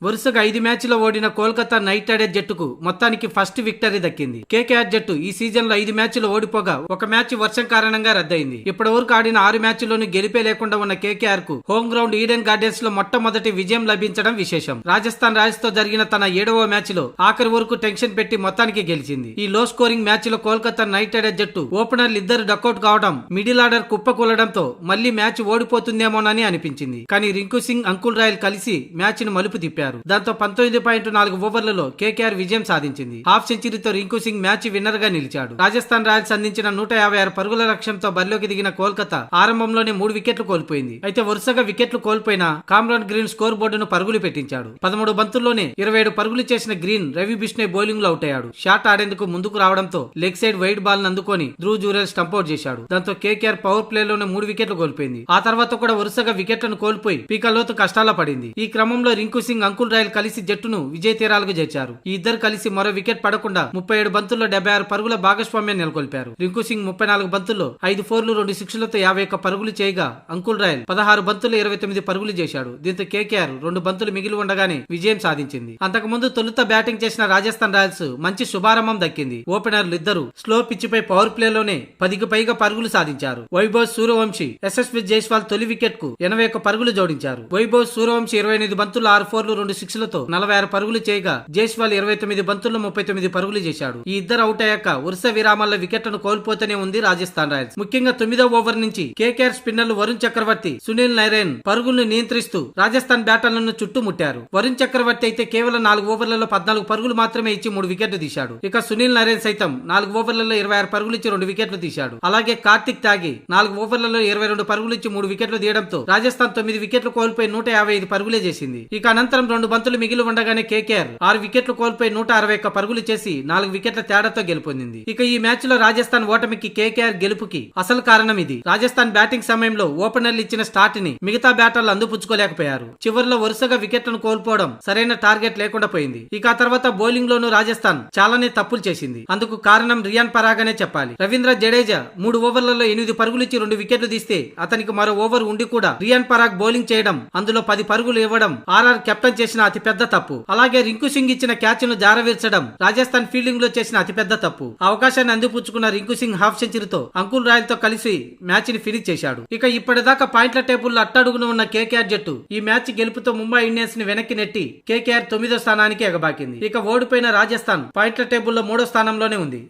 వరుసగా 5 మ్యాచ్లో ఓడిన కోల్కతా నైట్ రైడర్స్ జట్టుకు మొత్తానికి ఫస్ట్ విక్టరీ దక్కింది. కేకేఆర్ జట్టు ఈ సీజన్ లో 5 మ్యాచ్లు ఓడిపోగా ఒక మ్యాచ్ వర్షం కారణంగా రద్దయింది. ఇప్పటి వరకు ఆడిన 6 మ్యాచ్ల్లోనూ గెలిపే లేకుండా ఉన్న కేకేఆర్ కు హోమ్ గ్రౌండ్ ఈడెన్ గార్డెన్స్ లో మొట్టమొదటి విజయం లభించడం విశేషం. రాజస్థాన్ రాయల్స్ తో జరిగిన తన 7వ మ్యాచ్ లో ఆఖరి వరకు టెన్షన్ పెట్టి మొత్తానికి గెలిచింది. ఈ లో స్కోరింగ్ మ్యాచ్ లో కోల్కతా నైట్ రైడర్స్ జట్టు ఓపెనర్లు ఇద్దరు డకౌట్ కావడం, మిడిల్ ఆర్డర్ కుప్పకూలడంతో మళ్లీ మ్యాచ్ ఓడిపోతుందేమోనని అనిపించింది. కానీ రింకు సింగ్, అంకుల్ రాయల్ కలిసి మ్యాచ్ ను మలుపు తిప్పారు. దాంతో 19.4 ఓవర్లలో కేకేఆర్ విజయం సాధించింది. హాఫ్ సెంచరీతో రింకు సింగ్ మ్యాచ్ విన్నర్ గా నిలిచాడు. రాజస్థాన్ రాయల్స్ అందించిన 156 పరుగుల లక్ష్యంతో బరిలోకి దిగిన కోల్కతా ఆరంభంలోనే 3 వికెట్లు కోల్పోయింది. అయితే వరుసగా వికెట్లు కోల్పోయినా కామ్రాన్ గ్రీన్ స్కోర్ బోర్డును పరుగులు పెట్టించాడు. 13 బంతుల్లోనే 27 పరుగులు చేసిన గ్రీన్ రవి బిష్ణోయ్ బౌలింగ్ లో అవుట్ అయ్యాడు. షాట్ ఆడేందుకు ముందుకు రావడంతో లెగ్ సైడ్ వైడ్ బాల్ అందుకొని ధ్రువ్ జురేల్ స్టంపౌట్ చేశాడు. దాంతో కేకేఆర్ పవర్ ప్లే లోనే 3 వికెట్లు కోల్పోయింది. ఆ తర్వాత కూడా వరుసగా వికెట్లను కోల్పోయి పీకలోతు కష్టాల పడింది. ఈ క్రమంలో రింకు సింగ్, అంకుల్ రాయల్ కలిసి జట్టును విజయ తీరాలకు చేర్చారు. ఈ ఇద్దరు కలిసి మరో వికెట్ పడకుండా 37 బంతుల్లో 76 పరుగుల భాగస్వామ్యం నెలకొల్పారు. రింకు సింగ్ 34 బంతుల్లో 5 4లు 2 6లతో 51 పరుగులు చేయగా అంకుల్ రాయల్ 16 బంతుల్లో 29 పరుగులు చేశాడు. దీంతో కేకేఆర్ 2 బంతులు మిగిలి ఉండగానే విజయం సాధించింది. అంతకుముందు తొలుత బ్యాటింగ్ చేసిన రాజస్థాన్ రాయల్స్ మంచి శుభారంభం దక్కింది. ఓపెనర్లు ఇద్దరు స్లో పిచ్ పై పవర్ ప్లే లోనే 10కి పైగా పరుగులు సాధించారు. వైభవ్ సూర్యవంశీ, యశస్వి జైస్వాల్ తొలి వికెట్ కు 81 పరుగులు జోడించారు. వైభవ్ సూర్యవంశీ 28 బంతుల్లో 6 4లు 2 6లతో 46 పరుగులు చేయగా జైస్వాల్ 29 బంతుల్లో 39 పరుగులు చేశాడు. ఈ ఇద్దరు అవుట్ అయ్యాక వరుస విరామాల్లో వికెట్లను కోల్పోతూనే ఉంది రాజస్థాన్ రాయల్స్. ముఖ్యంగా 9వ ఓవర్ నుంచి కేకేఆర్ స్పిన్నర్లు వరుణ్ చక్రవర్తి, సునీల్ నరైన్ పరుగులను నియంత్రిస్తూ రాజస్థాన్ బ్యాటర్లను చుట్టుముట్టారు. వరుణ్ చక్రవర్తి అయితే కేవలం 4 ఓవర్లలో 14 పరుగులు మాత్రమే ఇచ్చి 3 వికెట్లు తీశాడు. ఇక సునీల్ నరైన్ సైతం 4 ఓవర్లలో 26 పరుగులు ఇచ్చి 2 వికెట్లు తీశాడు. అలాగే కార్తిక్ త్యాగి 4 ఓవర్లలో 22 పరుగులు ఇచ్చి 3 వికెట్లు తీయడంతో రాజస్థాన్ 9 వికెట్లు కోల్పోయి 155 పరుగులే చేసింది. ఇక అనంతరం 2 బంతులు మిగిలి ఉండగానే కేకేఆర్ 6 వికెట్లు కోల్పోయి 161 పరుగులు చేసి 4 వికెట్ల తేడాతో గెలుపొందింది. ఇక ఈ మ్యాచ్ లో రాజస్థాన్ ఓటమికి, కేకేఆర్ గెలుపుకి అసలు కారణం ఇది. రాజస్థాన్ బ్యాటింగ్ సమయంలో ఓపెనర్లు ఇచ్చిన స్టార్ట్ ని మిగతా బ్యాటర్లు అందిపుచ్చుకోలేకపోయారు. చివరిలో వరుసగా వికెట్లను కోల్పోవడం సరైన టార్గెట్ లేకుండా పోయింది. ఇక ఆ తర్వాత బౌలింగ్ లోనూ రాజస్థాన్ చాలానే తప్పులు చేసింది. అందుకు కారణం రియాన్ పరాగ్ అనే చెప్పాలి. రవీంద్ర జడేజా 3 ఓవర్లలో 8 పరుగులు ఇచ్చి 2 వికెట్లు తీస్తే అతనికి మరో ఓవర్ ఉండి కూడా రియాన్ పరాగ్ బౌలింగ్ చేయడం, అందులో 10 పరుగులు ఇవ్వడం ఆర్ఆర్ కెప్టెన్ చేసిన అతిపెద్ద తప్పు. అలాగే రింకు సింగ్ ఇచ్చిన క్యాచ్ ను జారవిర్చడం రాజస్థాన్ ఫీల్డింగ్ లో చేసిన అతిపెద్ద తప్పు. అవకాశాన్ని అందిపుచ్చుకున్న రింకు సింగ్ హాఫ్ సెంచరీతో అంకుల్ రాయల్ తో కలిసి మ్యాచ్ ని ఫినిష్ చేశాడు. ఇక ఇప్పటిదాకా పాయింట్ల టేబుల్ లో అట్టడుగున ఉన్న కేకేఆర్ జట్టు ఈ మ్యాచ్ గెలుపుతో ముంబై ఇండియన్స్ ని వెనక్కి నెట్టి కేకేఆర్ 9వ స్థానానికి ఎగబాకింది. ఇక ఓడిపోయిన రాజస్థాన్ పాయింట్ల టేబుల్ లో 3వ స్థానంలోనే ఉంది.